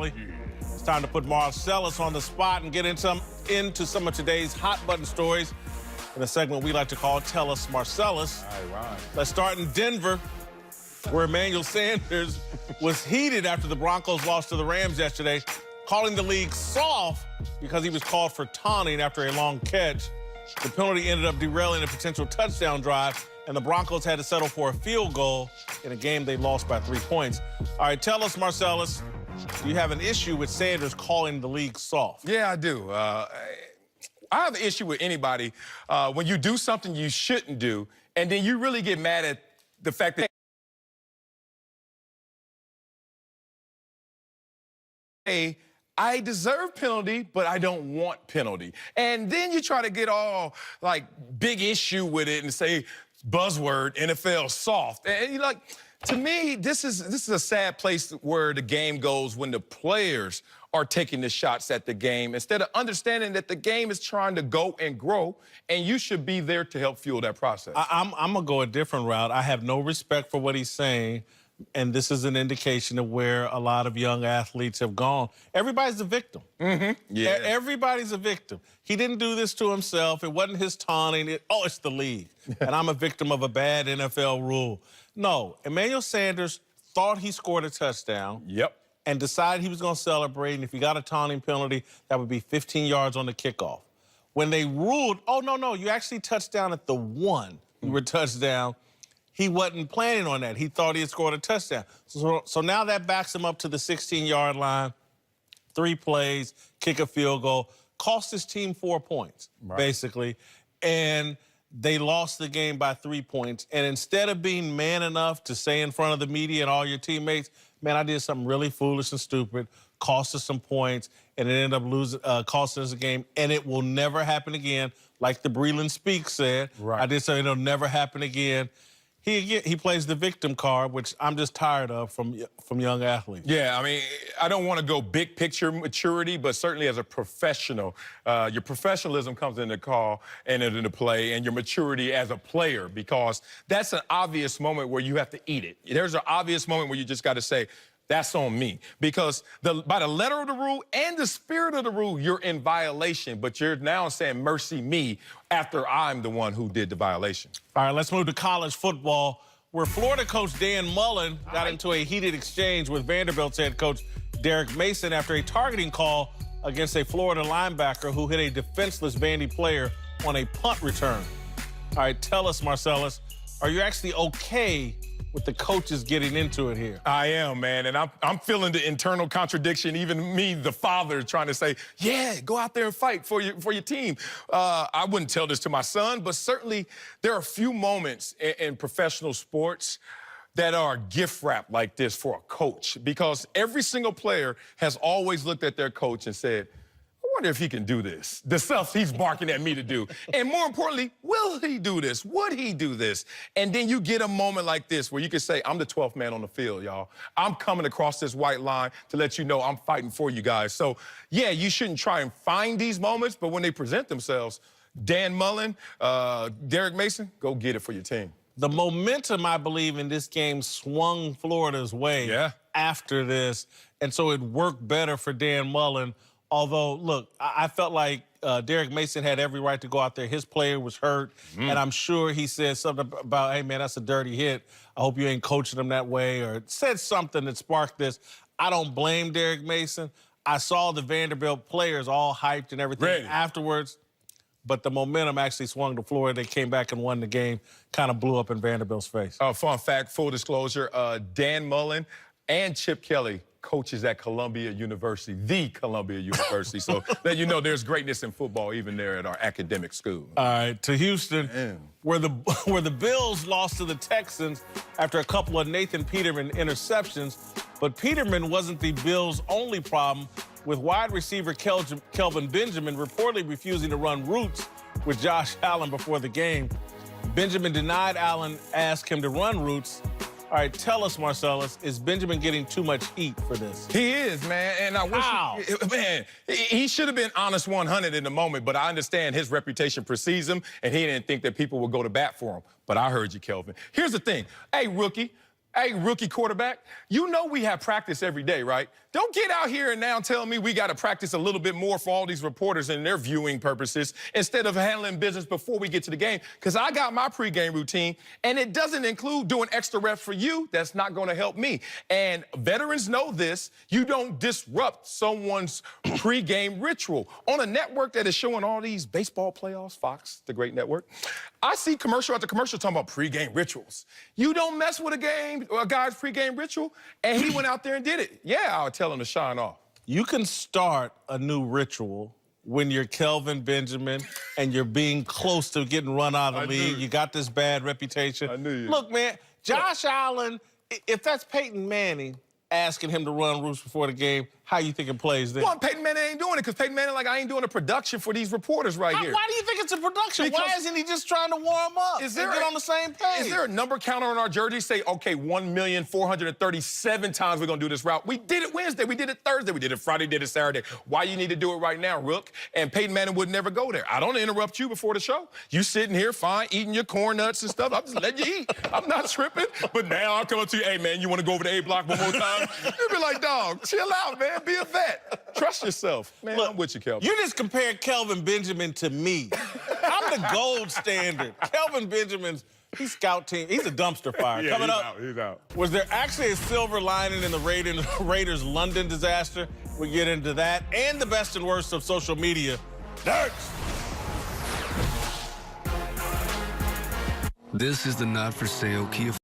Riley. It's time to put Marcellus on the spot and get into some of today's hot-button stories in a segment we like to call Tell Us Marcellus. All right. Let's start in Denver, where Emmanuel Sanders was heated after the Broncos lost to the Rams yesterday, calling the league soft because he was called for taunting after a long catch. The penalty ended up derailing a potential touchdown drive, and the Broncos had to settle for a field goal in a game they lost by 3 points. All right, tell us, Marcellus, do you have an issue with Sanders calling the league soft? Yeah, I do. I have an issue with anybody when you do something you shouldn't do, and then you really get mad at the fact that I deserve penalty, but I don't want penalty. And then you try to get all, like, big issue with it and say, buzzword, NFL soft. And you're like, to me, this is a sad place where the game goes when the players are taking the shots at the game instead of understanding that the game is trying to go and grow, and you should be there to help fuel that process. I'm going to go a different route. I have no respect for what he's saying, and this is an indication of where a lot of young athletes have gone. Everybody's a victim. Yeah. Everybody's a victim. He didn't do this to himself. It wasn't his taunting. It's the league, and I'm a victim of a bad NFL rule. No, Emmanuel Sanders thought he scored a touchdown. Yep. And decided he was going to celebrate, and if he got a taunting penalty, that would be 15 yards on the kickoff. When they ruled, oh, no, you actually touched down at the 1. You were touchdown. He wasn't planning on that. He thought he had scored a touchdown. So now that backs him up to the 16-yard line, 3 plays, kick a field goal, cost his team 4 points, basically. And they lost the game by 3 points. And instead of being man enough to say in front of the media and all your teammates, man, I did something really foolish and stupid, cost us some points, and it ended up costing us a game, and it will never happen again. Like the Breland Speak said, I did say it'll never happen again. He plays the victim card, which I'm just tired of from young athletes. Yeah, I mean, I don't want to go big picture maturity, but certainly as a professional, your professionalism comes into call and into play, and your maturity as a player, because that's an obvious moment where you have to eat it. There's an obvious moment where you just got to say, that's on me. Because by the letter of the rule and the spirit of the rule, you're in violation, but you're now saying mercy me after I'm the one who did the violation. All right, let's move to college football, where Florida coach Dan Mullen got into a heated exchange with Vanderbilt's head coach Derek Mason after a targeting call against a Florida linebacker who hit a defenseless Vandy player on a punt return. All right, tell us, Marcellus, are you actually okay with the coaches getting into it here? I am, man, and I'm feeling the internal contradiction, even me, the father, trying to say, yeah, go out there and fight for your team. I wouldn't tell this to my son, but certainly there are a few moments in professional sports that are gift wrapped like this for a coach, because every single player has always looked at their coach and said, I wonder if he can do this, the stuff he's barking at me to do. And more importantly, will he do this? Would he do this? And then you get a moment like this where you can say, I'm the 12th man on the field, y'all. I'm coming across this white line to let you know I'm fighting for you guys. So, yeah, you shouldn't try and find these moments, but when they present themselves, Dan Mullen, Derek Mason, go get it for your team. The momentum, I believe, in this game swung Florida's way after this, and so it worked better for Dan Mullen. Although, look, I felt like Derek Mason had every right to go out there. His player was hurt, and I'm sure he said something about, hey, man, that's a dirty hit. I hope you ain't coaching him that way, or said something that sparked this. I don't blame Derek Mason. I saw the Vanderbilt players all hyped and everything afterwards, but the momentum actually swung to Florida. They came back and won the game, kind of blew up in Vanderbilt's face. Fun fact, full disclosure, Dan Mullen and Chip Kelly coaches at Columbia University, the Columbia University. So that you know there's greatness in football even there at our academic school. All right, to Houston, where the Bills lost to the Texans after a couple of Nathan Peterman interceptions. But Peterman wasn't the Bills' only problem, with wide receiver Kelvin Benjamin reportedly refusing to run routes with Josh Allen before the game. Benjamin denied Allen asked him to run routes. All right, tell us, Marcellus, is Benjamin getting too much heat for this? He is, man, and I wish, man, he should have been honest 100 in the moment, but I understand his reputation precedes him, and he didn't think that people would go to bat for him. But I heard you, Kelvin. Here's the thing. Hey, rookie, Hey, rookie quarterback, you know we have practice every day, right? Don't get out here and now tell me we got to practice a little bit more for all these reporters and their viewing purposes instead of handling business before we get to the game. Because I got my pregame routine, and it doesn't include doing extra reps for you. That's not going to help me. And veterans know this. You don't disrupt someone's pregame ritual. On a network that is showing all these baseball playoffs, Fox, the great network, I see commercial after commercial talking about pregame rituals. You don't mess with a guy's pregame ritual, and he went out there and did it. Yeah, I'll tell him to shine off. You can start a new ritual when you're Kelvin Benjamin and you're being close to getting run out of the league. You got this bad reputation. I knew you. Look, man, Josh Allen, if that's Peyton Manning asking him to run routes before the game, how you think it plays then? Well, Peyton Manning ain't doing it because Peyton Manning, I ain't doing a production for these reporters right here. Why do you think it's a production? Because why isn't he just trying to warm up and get on the same page? Is there a number counter on our jersey say, okay, 1,437 times we're going to do this route? We did it Wednesday. We did it Thursday. We did it Friday. Did it Saturday. Why you need to do it right now, Rook? And Peyton Manning would never go there. I don't interrupt you before the show. You sitting here fine, eating your corn nuts and stuff. I'm just letting you eat. I'm not tripping. But now I'll come up to you, hey, man, you want to go over the A block one more time? You'll be like, dog, chill out, man. Be a vet. Trust yourself. Man, look, I'm with you, Kelvin. You just compared Kelvin Benjamin to me. I'm the gold standard. Kelvin Benjamin's, he's scout team. He's a dumpster fire. Yeah, Coming up, he's out. Was there actually a silver lining in the Raiders' London disaster? We get into that and the best and worst of social media. Next. This is the not for sale Kia